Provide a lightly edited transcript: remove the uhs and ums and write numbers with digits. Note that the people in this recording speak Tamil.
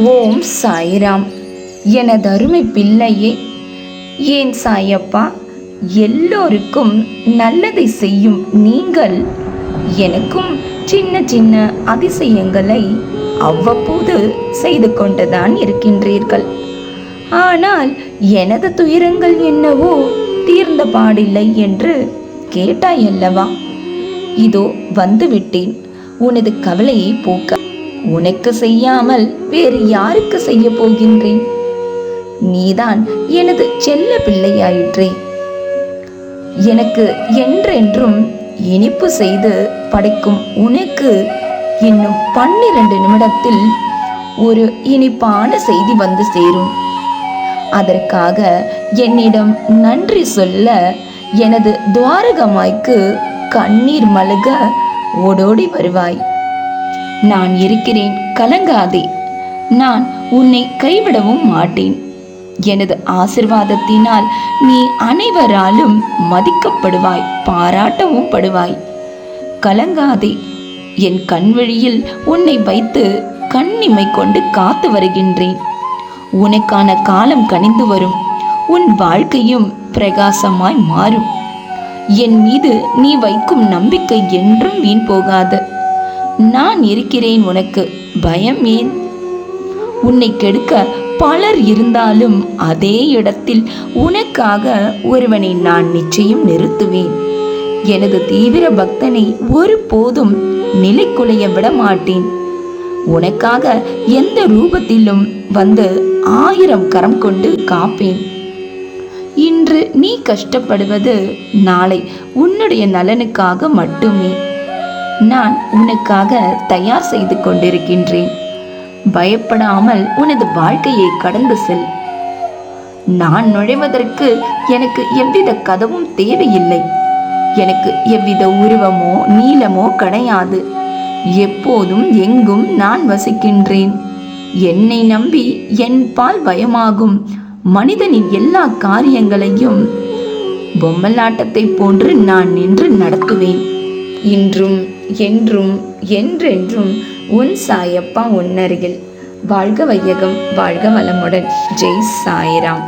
ஓம் சாய்ராம். எனதருமை பிள்ளையே, ஏன் சாயப்பா, எல்லோருக்கும் நல்லதை செய்யும் நீங்கள் எனக்கும் சின்ன சின்ன அதிசயங்களை அவ்வப்போது செய்து கொண்டுதான் இருக்கின்றீர்கள். ஆனால் எனது துயரங்கள் என்னவோ தீர்ந்த பாடில்லை என்று கேட்டாயல்லவா? இதோ வந்துவிட்டேன் உனது கவலையை போக்க. உனக்கு செய்யாமல் வேறு யாருக்கு செய்ய போகின்றேன்? நீதான் எனது செல்ல பிள்ளையாயிற்றே. எனக்கு என்றென்றும் இனிப்பு செய்து படைக்கும் உனக்கு இன்னும் 12 நிமிடத்தில் ஒரு இனிப்பான செய்தி வந்து சேரும். அதற்காக என்னிடம் நன்றி சொல்ல எனது துவாரகமாய்க்கு கண்ணீர் மல்க ஓடோடி வருவாய். நான் இருக்கிறேன், கலங்காதே. நான் உன்னை கைவிடவும் மாட்டேன். எனது ஆசிர்வாதத்தினால் நீ அனைவராலும் மதிக்கப்படுவாய், பாராட்டவும் படுவாய். கலங்காதே. என் கண்வழியில் உன்னை வைத்து கண்ணிமை கொண்டு காத்து வருகின்றேன். உனக்கான காலம் கனிந்து வரும். உன் வாழ்க்கையும் பிரகாசமாய் மாறும். என் மீது நீ வைக்கும் நம்பிக்கை என்றும் வீண் போகாது. நான் இருக்கிறேன் உனக்கு, பயம் ஏன்? உன்னை கெடுக்க பலர் இருந்தாலும் அதே இடத்தில் உனக்காக ஒருவனை நான் நிச்சயம் நிறுத்துவேன். எனது தீவிர பக்தனை ஒருபோதும் நிலைக்குலைய விட மாட்டேன். உனக்காக எந்த ரூபத்திலும் வந்து 1000 கரம் கொண்டு காப்பேன். இன்று நீ கஷ்டப்படுவது நாளை உன்னுடைய நலனுக்காக மட்டுமே. நான் உனக்காக தயார் செய்து கொண்டிருக்கின்றேன். பயப்படாமல் உனது வாழ்க்கையை கடந்து செல். நான் நுழைவதற்கு எனக்கு எவ்வித கதவும் தேவையில்லை. எனக்கு எவ்வித உருவமோ நீளமோ கிடையாது. எப்போதும் எங்கும் நான் வசிக்கின்றேன். என்னை நம்பி என் பால் பயமாகும் மனிதனின் எல்லா காரியங்களையும் பொம்மலாட்டத்தை போன்று நான் நின்று நடத்துவேன். இன்றும் என்றும் என்றென்றும் உன் சாயப்பா உன்னருகில். வாழ்க வையகம், வாழ்க வளமுடன். ஜெய் சாய்ராம்.